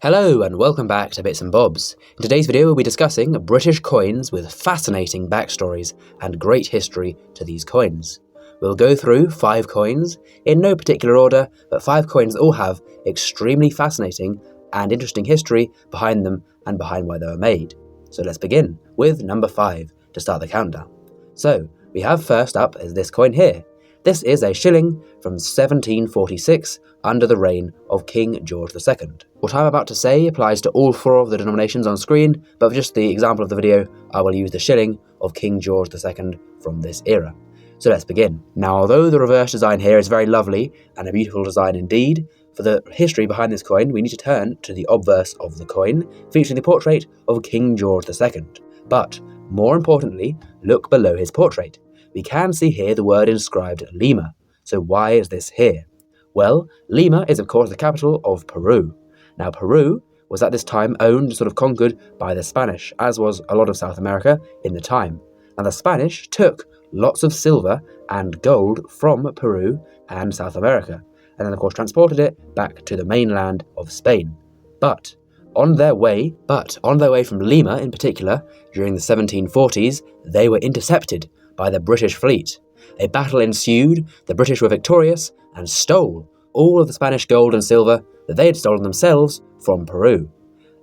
Hello and welcome back to Bits and Bobs. In today's video we'll be discussing British coins with fascinating backstories and great history to these coins. We'll go through 5 coins, in no particular order, but 5 coins that all have extremely fascinating and interesting history behind them and behind why they were made. So let's begin with number 5 to start the countdown. So we have first up is this coin here. This is a shilling from 1746 under the reign of King George II. What I'm about to say applies to all 4 of the denominations on screen, but for just the example of the video, I will use the shilling of King George II from this era. So let's begin. Now, although the reverse design here is very lovely and a beautiful design indeed, for the history behind this coin, we need to turn to the obverse of the coin, featuring the portrait of King George II. But, more importantly, look below his portrait. We can see here the word inscribed Lima. So why is this here? Well, Lima is of course the capital of Peru. Now Peru was at this time owned, sort of conquered by the Spanish, as was a lot of South America in the time. Now the Spanish took lots of silver and gold from Peru and South America, and then of course transported it back to the mainland of Spain. But on their way from Lima in particular, during the 1740s, they were intercepted by the British fleet. A battle ensued, the British were victorious and stole all of the Spanish gold and silver that they had stolen themselves from Peru.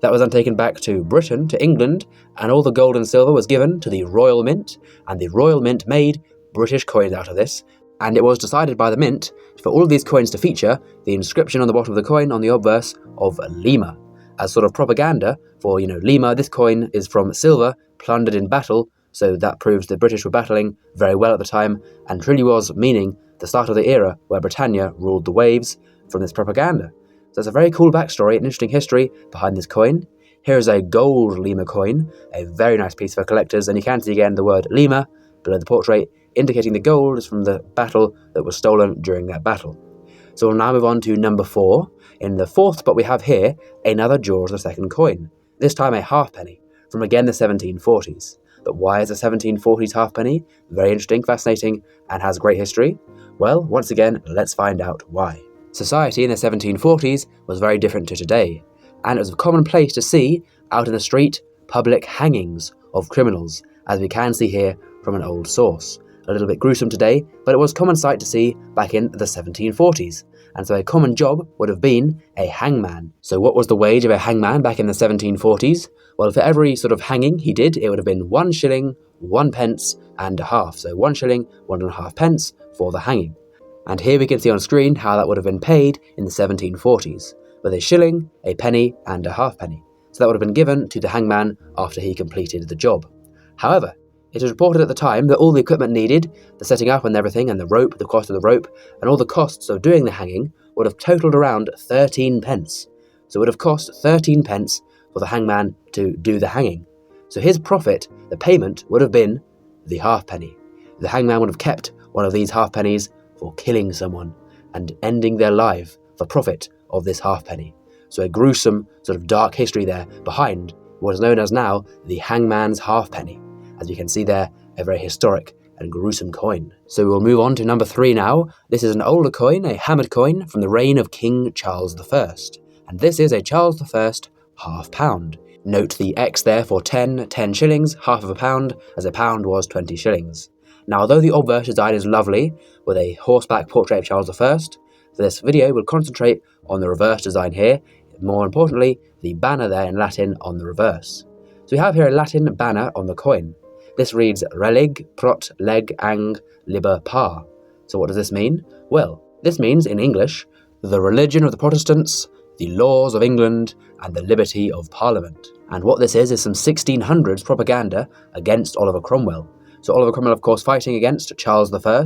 That was then taken back to Britain, to England, and all the gold and silver was given to the Royal Mint, and the Royal Mint made British coins out of this, and it was decided by the Mint for all of these coins to feature the inscription on the bottom of the coin on the obverse of Lima, as sort of propaganda for, Lima, this coin is from silver plundered in battle. So that proves the British were battling very well at the time and truly was meaning the start of the era where Britannia ruled the waves from this propaganda. So it's a very cool backstory and interesting history behind this coin. Here is a gold Lima coin, a very nice piece for collectors, and you can see again the word Lima below the portrait, indicating the gold is from the battle that was stolen during that battle. So we'll now move on to number 4. In the 4th spot we have here another George II coin, this time a halfpenny, from again the 1740s. But why is a 1740s halfpenny? Very interesting, fascinating, and has great history. Well, once again, let's find out why. Society in the 1740s was very different to today, and it was commonplace to see out in the street public hangings of criminals, as we can see here from an old source. A little bit gruesome today, but it was a common sight to see back in the 1740s. And so a common job would have been a hangman. So what was the wage of a hangman back in the 1740s? Well, for every sort of hanging he did, it would have been 1 shilling, 1 pence and a half. So 1 shilling, 1.5 pence for the hanging. And here we can see on screen how that would have been paid in the 1740s, with a shilling, a penny and a halfpenny. So that would have been given to the hangman after he completed the job. However, it was reported at the time that all the equipment needed, the setting up and everything, and the rope, the cost of the rope, and all the costs of doing the hanging would have totalled around 13 pence. So it would have cost 13 pence for the hangman to do the hanging. So his profit, the payment, would have been the halfpenny. The hangman would have kept one of these halfpennies for killing someone and ending their life for profit of this halfpenny. So a gruesome, sort of dark history there behind what is known as now the hangman's halfpenny. As you can see there, a very historic and gruesome coin. So we'll move on to number 3 now. This is an older coin, a hammered coin from the reign of King Charles I. And this is a Charles I £1/2. Note the X there for 10 shillings, half of a pound, as a pound was 20 shillings. Now, although the obverse design is lovely, with a horseback portrait of Charles I, for this video we'll concentrate on the reverse design here, more importantly, the banner there in Latin on the reverse. So we have here a Latin banner on the coin. This reads Relig prot leg ang liber par. So what does this mean? Well, this means in English, the religion of the Protestants, the laws of England, and the liberty of Parliament. And what this is some 1600s propaganda against Oliver Cromwell. So Oliver Cromwell, of course, fighting against Charles I,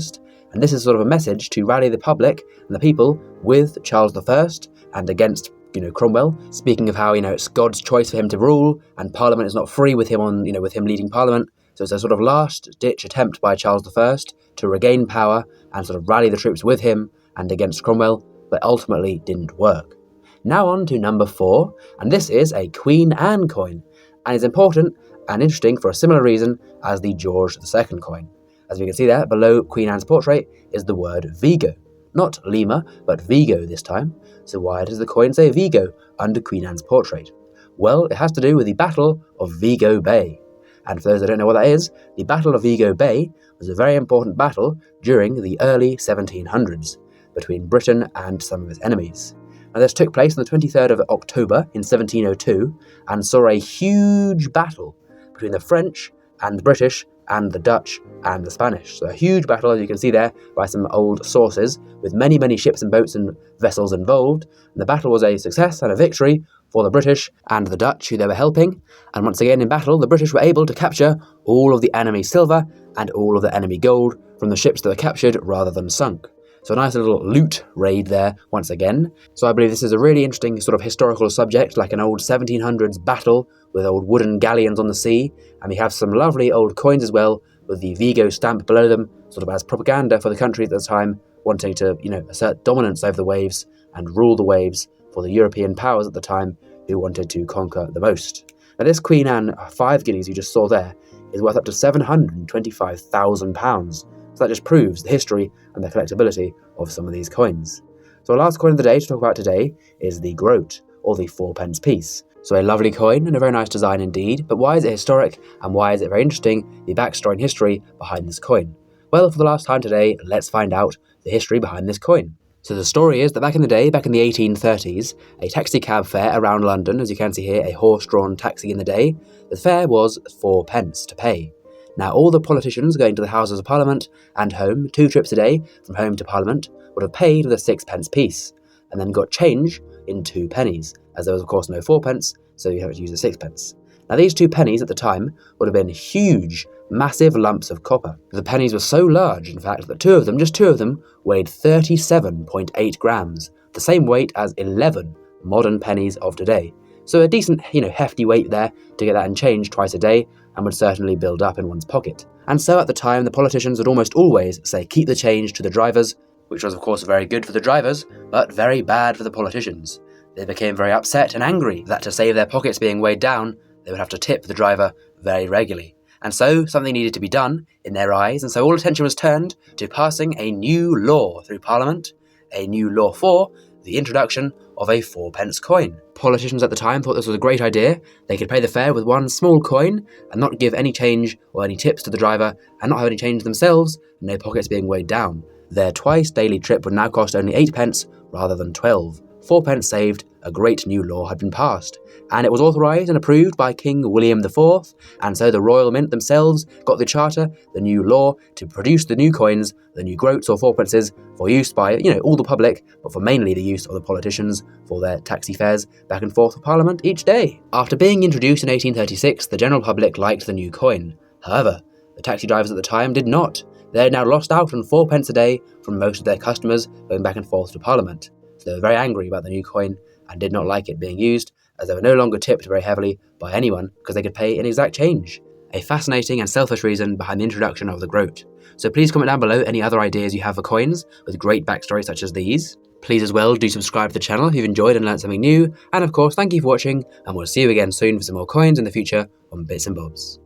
and this is sort of a message to rally the public and the people with Charles I and against Cromwell, speaking of how, it's God's choice for him to rule, and Parliament is not free with him with him leading Parliament. So it's a sort of last-ditch attempt by Charles I to regain power and sort of rally the troops with him and against Cromwell, but ultimately didn't work. Now on to number 4, and this is a Queen Anne coin, and is important and interesting for a similar reason as the George II coin. As we can see there, below Queen Anne's portrait is the word Vigo. Not Lima, but Vigo this time. So why does the coin say Vigo under Queen Anne's portrait? Well, it has to do with the Battle of Vigo Bay. And for those that don't know what that is, the Battle of Vigo Bay was a very important battle during the early 1700s between Britain and some of its enemies. Now, this took place on the 23rd of October in 1702 and saw a huge battle between the French and the British and the Dutch and the Spanish. So a huge battle, as you can see there by some old sources, with many, many ships and boats and vessels involved. And the battle was a success and a victory for the British and the Dutch, who they were helping. And once again in battle, the British were able to capture all of the enemy silver and all of the enemy gold from the ships that were captured rather than sunk. So a nice little loot raid there once again. So I believe this is a really interesting sort of historical subject, like an old 1700s battle with old wooden galleons on the sea. And we have some lovely old coins as well with the Vigo stamp below them, sort of as propaganda for the country at the time, wanting to, assert dominance over the waves and rule the waves for the European powers at the time who wanted to conquer the most. Now this Queen Anne 5 guineas you just saw there is worth up to £725,000. So that just proves the history and the collectability of some of these coins. So our last coin of the day to talk about today is the groat, or the 4p piece. So a lovely coin and a very nice design indeed, but why is it historic and why is it very interesting, the backstory and history behind this coin? Well, for the last time today, let's find out the history behind this coin. So the story is that back in the day, back in the 1830s, a taxi cab fare around London, as you can see here, a horse-drawn taxi in the day, the fare was 4p to pay. Now, all the politicians going to the Houses of Parliament and home, 2 trips a day from home to Parliament, would have paid with a 6p piece, and then got change in 2 pennies, as there was of course no 4p, so you have to use a 6p. Now these 2 pennies at the time would have been huge, massive lumps of copper. The pennies were so large, in fact, that just 2 of them, weighed 37.8 grams, the same weight as 11 modern pennies of today. So a decent, hefty weight there to get that in change twice a day, and would certainly build up in one's pocket. And so at the time, the politicians would almost always say keep the change to the drivers, which was of course very good for the drivers, but very bad for the politicians. They became very upset and angry that to save their pockets being weighed down, they would have to tip the driver very regularly. And so something needed to be done in their eyes, and so all attention was turned to passing a new law through Parliament, a new law for the introduction of a 4p coin. Politicians at the time thought this was a great idea. They could pay the fare with one small coin and not give any change or any tips to the driver and not have any change themselves, and no pockets being weighed down. Their twice daily trip would now cost only 8p rather than 12. 4p saved, a great new law had been passed, and it was authorised and approved by King William IV, and so the Royal Mint themselves got the charter, the new law, to produce the new coins, the new groats or 4p, for use by, all the public, but for mainly the use of the politicians for their taxi fares back and forth to Parliament each day. After being introduced in 1836, the general public liked the new coin. However, the taxi drivers at the time did not. They had now lost out on 4p a day from most of their customers going back and forth to Parliament. So they were very angry about the new coin and did not like it being used, as they were no longer tipped very heavily by anyone because they could pay in exact change. A fascinating and selfish reason behind the introduction of the groat. So please comment down below any other ideas you have for coins with great backstories such as these. Please as well do subscribe to the channel if you've enjoyed and learned something new, and of course thank you for watching, and we'll see you again soon for some more coins in the future on Bits and Bobs.